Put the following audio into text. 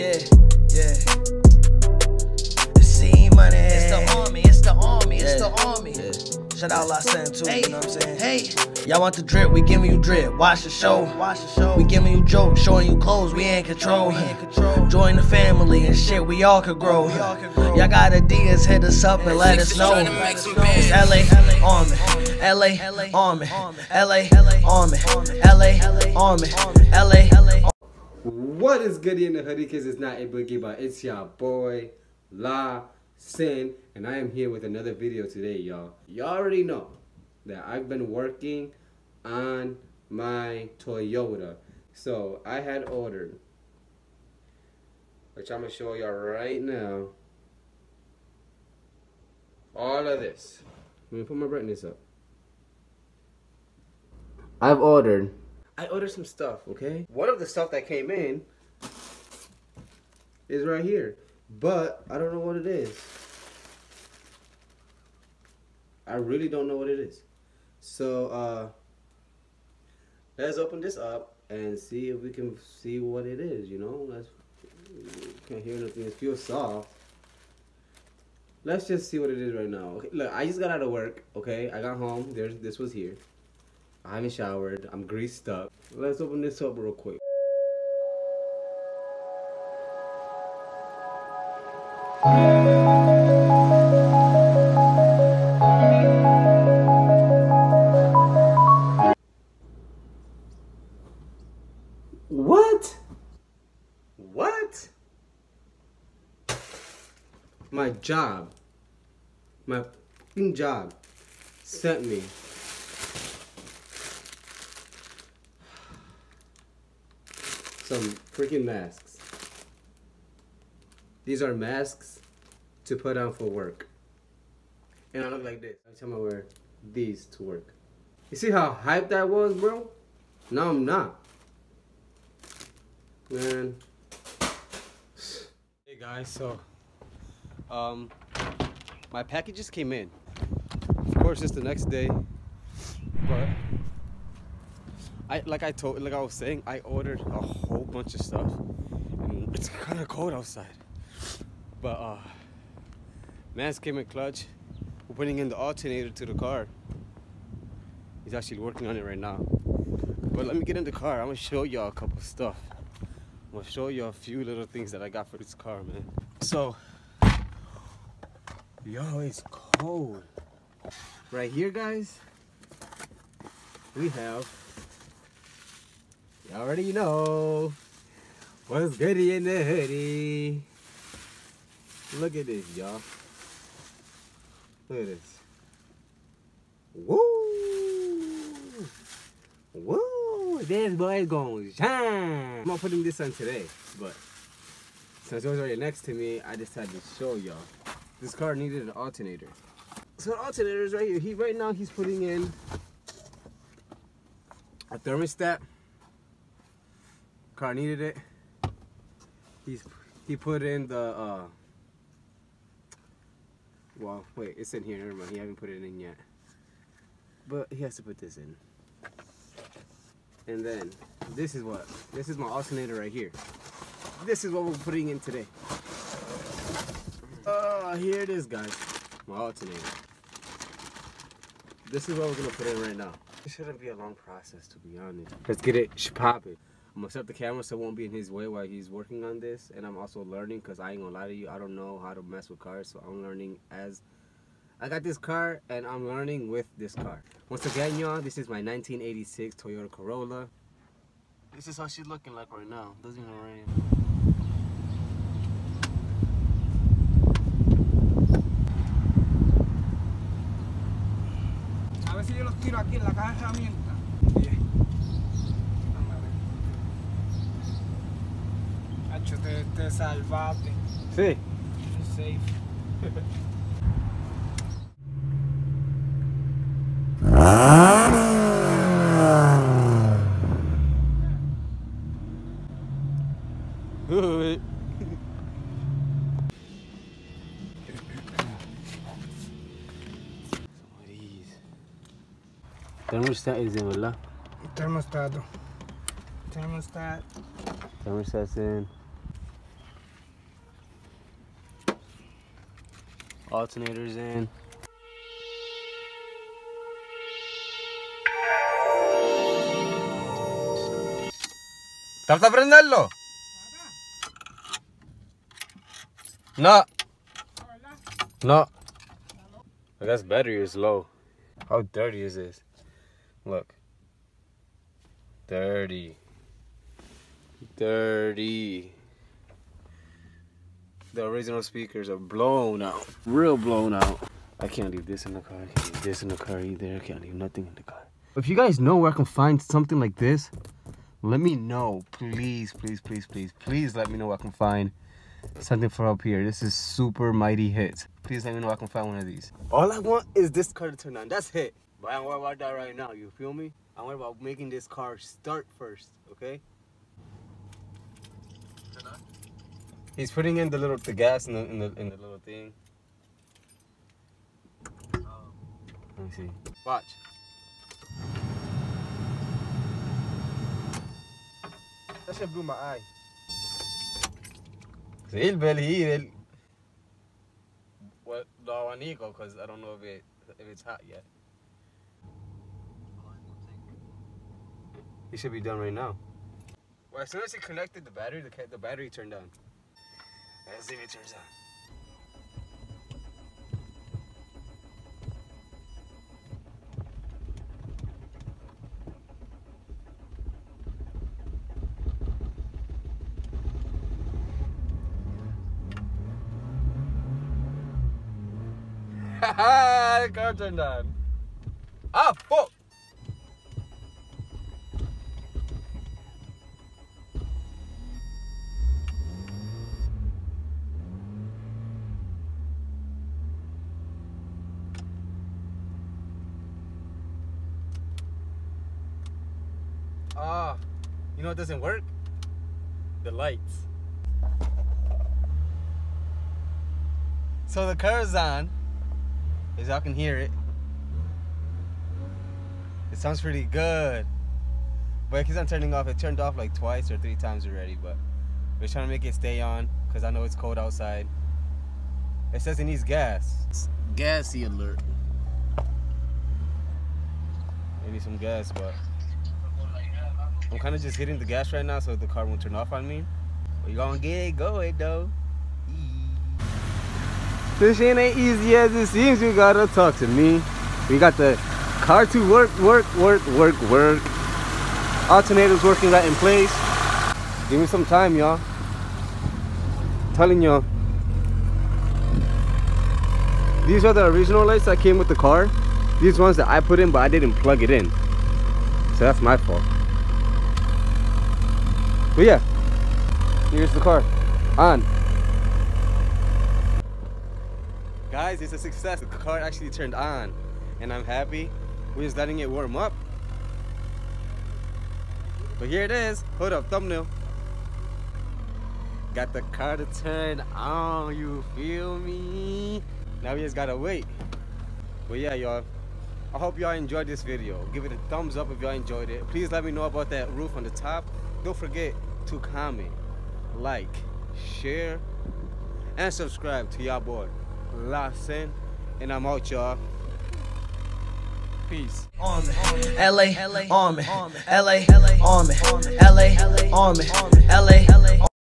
Yeah, yeah. The C money. It's the army, it's the army, it's the army. Yeah. Shout out La Sen too, hey, you know what I'm saying? Hey. Y'all want the drip, we giving you drip. Watch the show. We giving you jokes, showing you clothes, we in control. Join the family and shit, we all could grow. Y'all got ideas, hit us up and let us know. It's LA Army, LA Army, LA Army, LA Army, LA. What is goody in the hoodie? Cause it's not a boogie, but it's your boy La Sen, and I am here with another video today, y'all. Y'all already know that I've been working on my Toyota. So I had ordered, which I'm gonna show y'all right now, all of this. Let me put my brightness up. I ordered some stuff, okay? One of the stuff that came in is right here, but I don't know what it is. I really don't know what it is. So let's open this up and see if we can see what it is, you know? Can't hear nothing. It feels soft. Let's just see what it is right now. Okay, look, I just got out of work, okay? I got home. This was here. I haven't showered. I'm greased up. Let's open this up real quick. What? What? My job, my f***ing job sent me some freaking masks. These are masks to put on for work. And I look like this. Every time I wear these to work. You see how hyped that was, bro? No, I'm not. Man. Hey guys, so my package just came in. Of course it's the next day, but like I was saying, I ordered a whole bunch of stuff and it's kind of cold outside, but man came in clutch. We're putting in the alternator to the car. He's actually working on it right now, but let me get in the car. I'm gonna show y'all a couple of stuff. I'm gonna show you a few little things that I got for this car, man. So, yo, it's cold. Right here, guys, we have, you already know, what's goody in the hoodie. Look at this, y'all. Look at this. Woo! Woo! This boy's gonna shine. I'm not putting this on today, but since it was already next to me, I decided to show y'all. This car needed an alternator. So the alternator is right here. Right now he's putting in a thermostat. Car needed it. He put in the well, wait, it's in here. Never mind. He hasn't put it in yet, but he has to put this in. And then this is my alternator right here. This is what we're putting in today. Here it is, guys. My alternator. This is what we're gonna put in right now. It shouldn't be a long process, to be honest. Let's get it popping. I'm gonna set up the camera so it won't be in his way while he's working on this. And I'm also learning, because I ain't gonna lie to you, I don't know how to mess with cars, so I'm learning as I got this car, and I'm learning with this car. Once again, y'all, this is my 1986 Toyota Corolla. This is how she's looking like right now. Doesn't even rain. A ver si yo los tiro aquí en la caja de herramientas. Hacho, te salvaste. Sí. Safe. Thermostat is in, ¿verdad? Thermostat. Thermostat. Thermostat's in. Alternators in. ¿Trata de prenderlo? No. No. I guess battery is low. How dirty is this? Look. Dirty. Dirty. The original speakers are blown out. Real blown out. I can't leave this in the car. I can't leave this in the car either. I can't leave nothing in the car. If you guys know where I can find something like this, let me know. Please, please, please, please, please let me know where I can find something for up here. This is super mighty hits. Please let me know where I can find one of these. All I want is this car to turn on. That's it. But I don't worry about that right now. You feel me? I worry about making this car start first. Okay? He's putting in the gas in the little thing. Let me see. Watch. That shit blew my eye. He'll barely eat it. What do I want to go? Because I don't know if it's hot yet. He should be done right now. Well, as soon as he connected the battery turned on. Let's see if it turns on. Haha, the car turned on. Ah, fuck! Ah, you know what doesn't work? The lights. So the car is on, as y'all can hear it. It sounds pretty good, but it keeps on turning off. It turned off like twice or 3 times already, but we're trying to make it stay on because I know it's cold outside. It says it needs gas. It's gassy alert. I need some gas, but I'm kind of just hitting the gas right now so the car won't turn off on me. But you gonna get it going though. This shit ain't easy as it seems. You gotta talk to me. We got the car to work. Alternators working right in place. Give me some time, y'all. Telling y'all. These are the original lights that came with the car. These ones that I put in, but I didn't plug it in. So that's my fault. But yeah, here's the car. On. Guys, it's a success. The car actually turned on, and I'm happy. We're just letting it warm up. But here it is. Hold up, thumbnail. Got the car to turn on, you feel me? Now we just gotta wait. But yeah, y'all, I hope y'all enjoyed this video. Give it a thumbs up if y'all enjoyed it. Please let me know about that roof on the top. Don't forget to comment, like, share, and subscribe to y'all boy Lawson, and I'm out, y'all. Peace. On me, LA, on me, LA, on me, LA, on me, LA.